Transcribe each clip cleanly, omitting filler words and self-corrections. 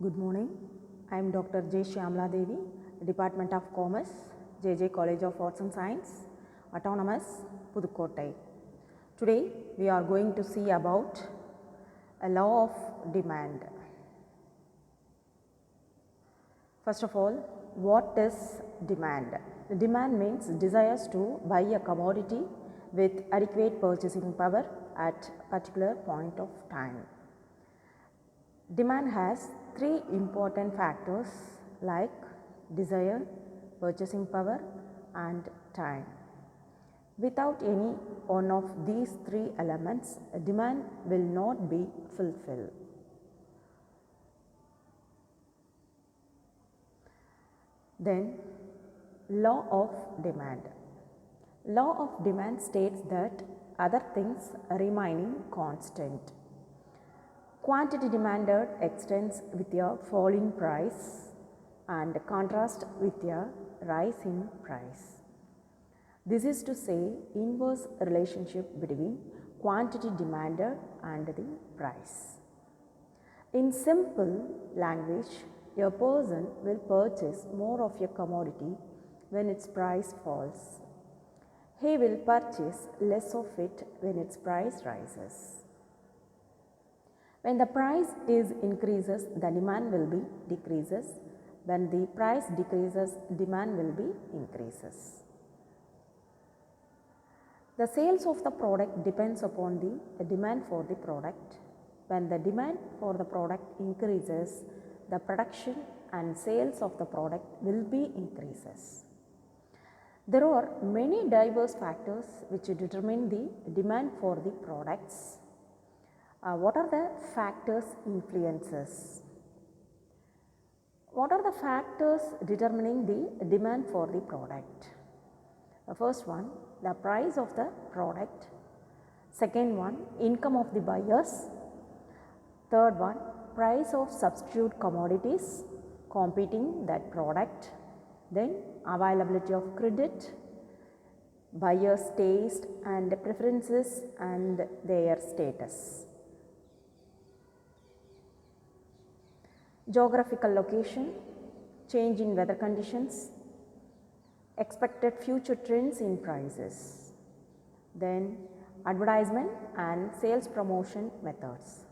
Good morning. I am Dr. J. Shyamla Devi, Department of Commerce, JJ College of Arts and Science, Autonomous, Pudukkottai. Today we are going to see about a law of demand. First of all, what is demand? Demand means desires to buy a commodity with adequate purchasing power at particular point of time. Demand has three important factors like desire, purchasing power and time. Without any one of these three elements, demand will not be fulfilled. Then, law of demand. Law of demand states that other things remaining constant. Quantity demanded extends with a falling price and contrast with a rise in price. This is to say inverse relationship between quantity demanded and the price. In simple language, a person will purchase more of a commodity when its price falls. He will purchase less of it when its price rises. When the price increases, the demand will be decreases. When the price decreases, demand will be increases. The sales of the product depends upon the demand for the product. When the demand for the product increases, the production and sales of the product will be increases. There are many diverse factors which determine the demand for the products. What are the factors influences? What are the factors determining the demand for the product? The first one, the price of the product. Second one, income of the buyers. Third one, price of substitute commodities competing that product. Then availability of credit, buyers' taste and preferences and their status. Geographical location, change in weather conditions, expected future trends in prices, then advertisement and sales promotion methods.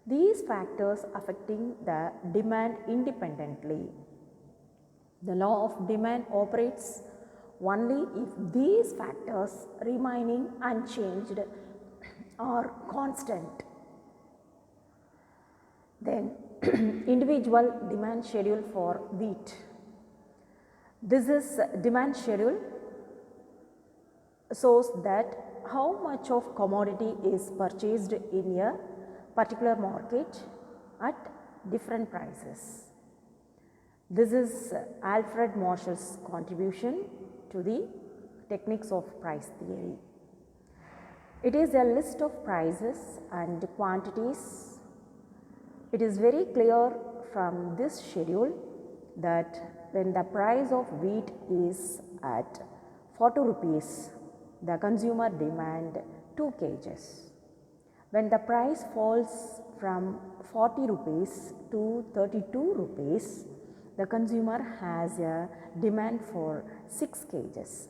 These factors affecting the demand independently. The law of demand operates only if these factors remaining unchanged or constant. Then individual demand schedule for wheat. This is demand schedule shows that how much of commodity is purchased in a particular market at different prices. This is Alfred Marshall's contribution to the techniques of price theory. It is a list of prices and quantities. It is very clear from this schedule that when the price of wheat is at 40 rupees, the consumer demand 2 kgs. When the price falls from 40 rupees to 32 rupees, the consumer has a demand for 6 kgs.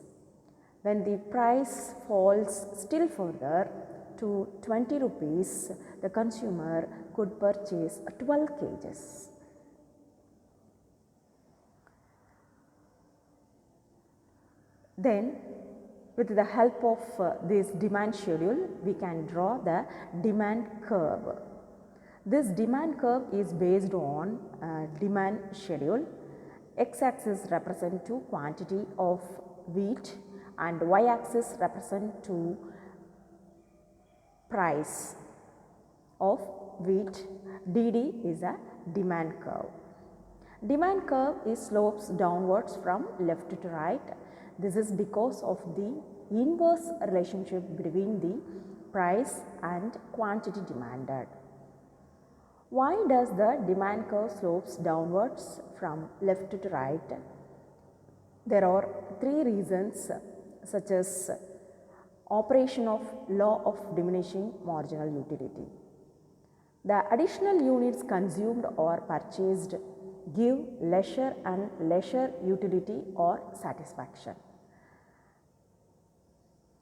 When the price falls still further to 20 rupees, the consumer could purchase 12 kgs. Then, with the help of this demand schedule, we can draw the demand curve. This demand curve is based on demand schedule. X-axis represent to quantity of wheat and y-axis represent to price of wheat. DD is a demand curve. Demand curve slopes downwards from left to right. This is because of the inverse relationship between the price and quantity demanded. Why does the demand curve slopes downwards from left to right? There are three reasons such as operation of law of diminishing marginal utility. The additional units consumed or purchased give leisure and leisure utility or satisfaction.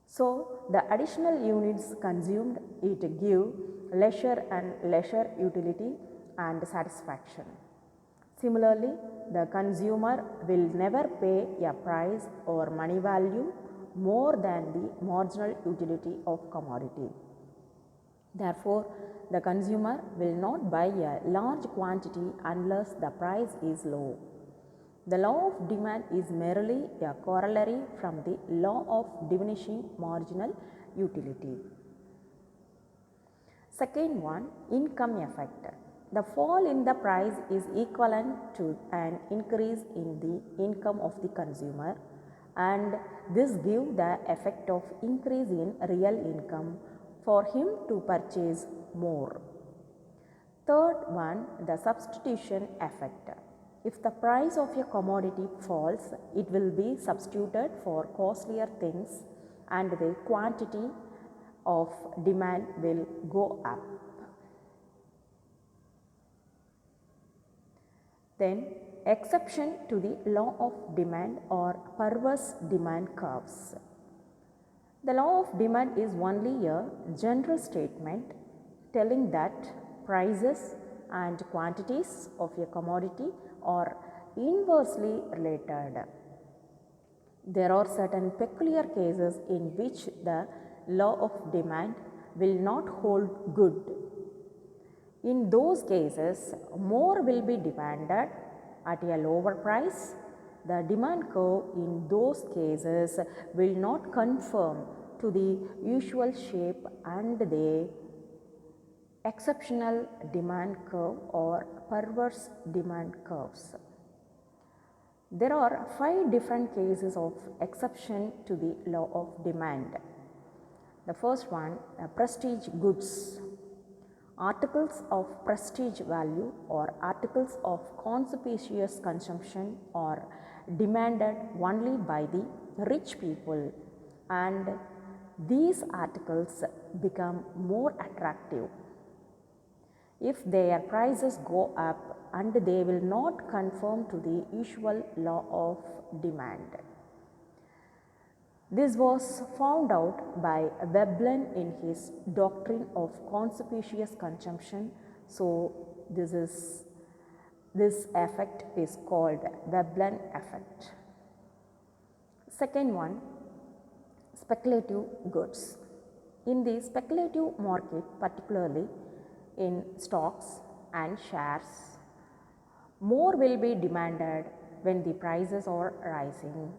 So, the additional units consumed it give leisure and leisure utility and satisfaction. Similarly, the consumer will never pay a price or money value more than the marginal utility of commodity. Therefore, the consumer will not buy a large quantity unless the price is low. The law of demand is merely a corollary from the law of diminishing marginal utility. Second one, income effect. The fall in the price is equivalent to an increase in the income of the consumer, and this gives the effect of increase in real income for him to purchase more. Third one, the substitution effect. If the price of a commodity falls, it will be substituted for costlier things and the quantity of demand will go up. Then, exception to the law of demand or perverse demand curves. The law of demand is only a general statement telling that prices and quantities of a commodity are inversely related. There are certain peculiar cases in which the law of demand will not hold good. In those cases, more will be demanded at a lower price. The demand curve in those cases will not conform to the usual shape and the exceptional demand curve or perverse demand curves. There are 5 different cases of exception to the law of demand. The first one, prestige goods. Articles of prestige value or articles of conspicuous consumption are demanded only by the rich people, and these articles become more attractive if their prices go up and they will not conform to the usual law of demand. This was found out by Veblen in his doctrine of conspicuous consumption. So, this effect is called Veblen effect. Second one, speculative goods. In the speculative market, particularly in stocks and shares, more will be demanded when the prices are rising,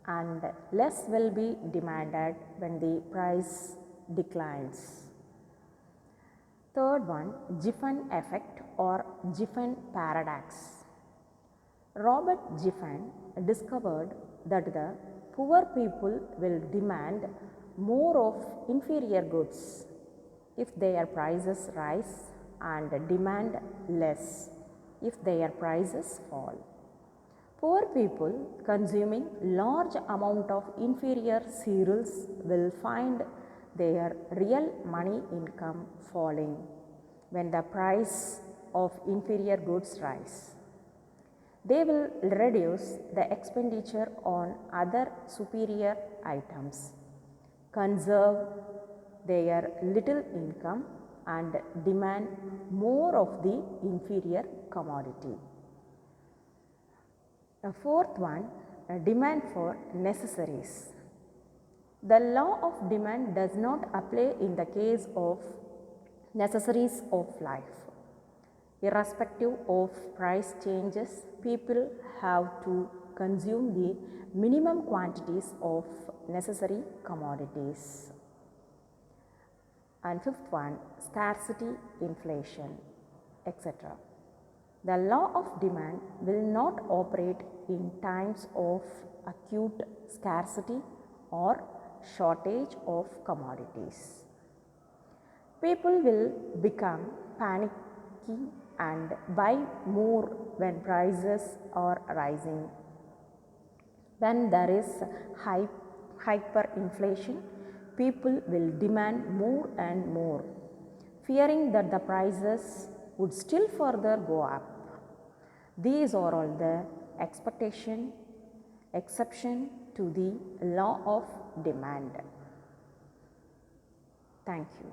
and less will be demanded when the price declines. Third one, Giffen effect or Giffen paradox. Robert Giffen discovered that the poor people will demand more of inferior goods if their prices rise and demand less if their prices fall. Poor people consuming large amount of inferior cereals will find their real money income falling when the price of inferior goods rise. They will reduce the expenditure on other superior items, conserve their little income and demand more of the inferior commodity. The fourth one, demand for necessaries. The law of demand does not apply in the case of necessaries of life. Irrespective of price changes, people have to consume the minimum quantities of necessary commodities. And fifth one, scarcity, inflation, etc. The law of demand will not operate in times of acute scarcity or shortage of commodities. People will become panicky and buy more when prices are rising. When there is hyperinflation, people will demand more and more. fearing that the prices would still further go up. These are all the exception to the law of demand. Thank you.